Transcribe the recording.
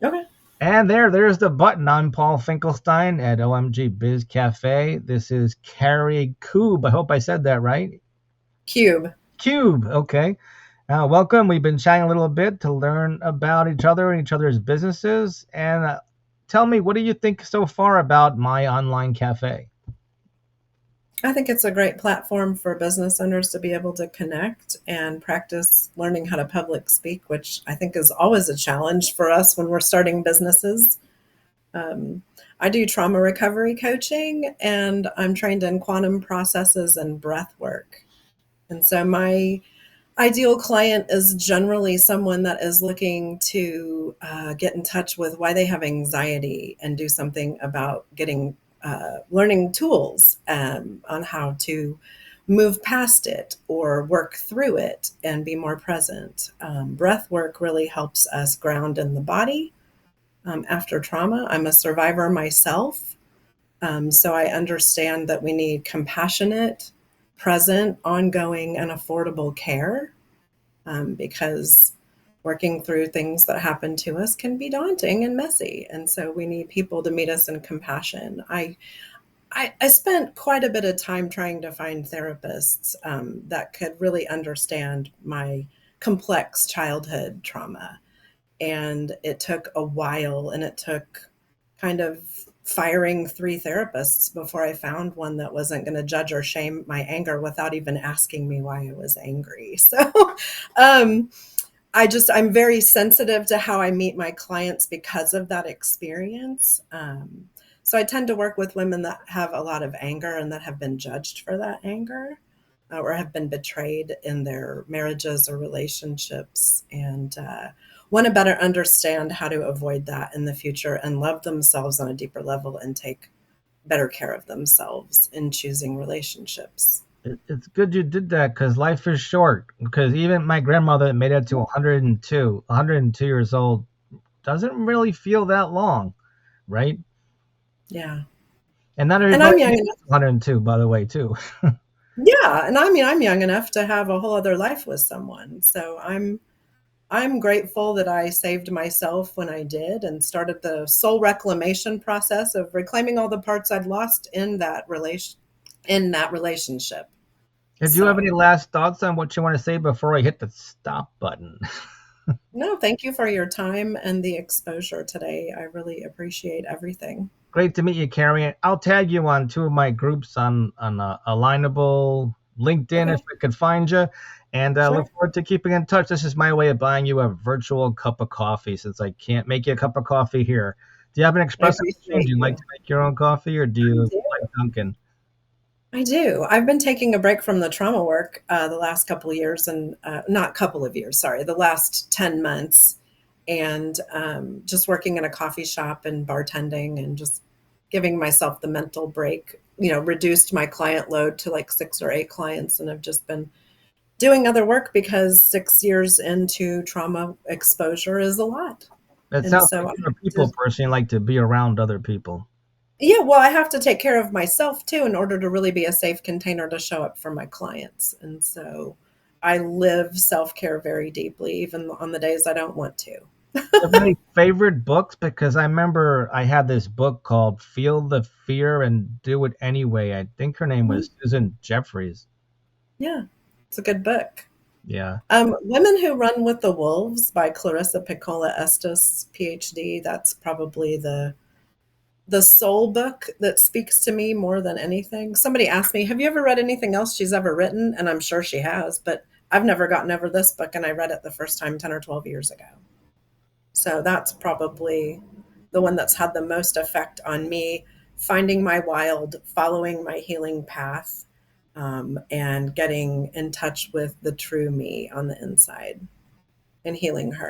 Okay. And there's the button. I'm Paul Finkelstein at OMG Biz Cafe. This is Carrie Kube. I hope I said that right. Cube. Cube. Okay. Welcome. We've been chatting a little bit to learn about each other and each other's businesses. And tell me, what do you think so far about my online cafe? I think it's a great platform for business owners to be able to connect and practice learning how to public speak, which I think is always a challenge for us when we're starting businesses. Um, I do trauma recovery coaching and I'm trained in quantum processes and breath work. And so my ideal client is generally someone that is looking to get in touch with why they have anxiety and do something about getting learning tools on how to move past it or work through it and be more present. Breath work really helps us ground in the body after trauma. I'm a survivor myself, so I understand that we need compassionate, present, ongoing, and affordable care because working through things that happen to us can be daunting and messy. And so we need people to meet us in compassion. I spent quite a bit of time trying to find therapists that could really understand my complex childhood trauma. And it took a while and it took kind of firing three therapists before I found one that wasn't going to judge or shame my anger without even asking me why I was angry. So, um, I'm very sensitive to how I meet my clients because of that experience. So I tend to work with women that have a lot of anger and that have been judged for that anger or have been betrayed in their marriages or relationships and want to better understand how to avoid that in the future and love themselves on a deeper level and take better care of themselves in choosing relationships. It's good you did that because life is short. Because even my grandmother that made it to 102 years old, doesn't really feel that long, right? Yeah. And not And everybody I'm young makes enough. 102, by the way, too. Yeah, and I mean I'm young enough to have a whole other life with someone. So I'm grateful that I saved myself when I did and started the soul reclamation process of reclaiming all the parts I'd lost in that relationship. Did you have any So, last thoughts on what you want to say before I hit the stop button? no, thank you for your time and the exposure today. I really appreciate everything. Great to meet you, Carrie. I'll tag you on two of my groups on Alignable, LinkedIn if Okay, I could find you, and look sure. forward to keeping in touch. This is my way of buying you a virtual cup of coffee since I can't make you a cup of coffee here. Do you have an I espresso machine? appreciate Do you like you. to make your own coffee, or do I you do. like Dunkin'? I do. I've been taking a break from the trauma work the last couple of years, and not couple of years, sorry, the last 10 months, and just working in a coffee shop and bartending and just giving myself the mental break. Reduced my client load to like 6 or 8 clients, and I've just been doing other work because 6 years into trauma exposure is a lot. It And sounds so like I you're a have people to person. You like to be around other people. Yeah, well, I have to take care of myself too in order to really be a safe container to show up for my clients. And so I live self care very deeply, even on the days I don't want to. Do you have any favorite books? Because I remember I had this book called Feel the Fear and Do It Anyway. I think her name Mhm. was Susan Jeffries. Yeah, it's a good book. Yeah. Women Who Run with the Wolves by Clarissa Piccola Estes, PhD. That's probably the soul book that speaks to me more than anything. Somebody asked me, "Have you ever read anything else she's ever written?" And I'm sure she has, but I've never gotten over this book, and I read it the first time 10 or 12 years ago. So that's probably the one that's had the most effect on me, finding my wild, following my healing path, and getting in touch with the true me on the inside and healing her.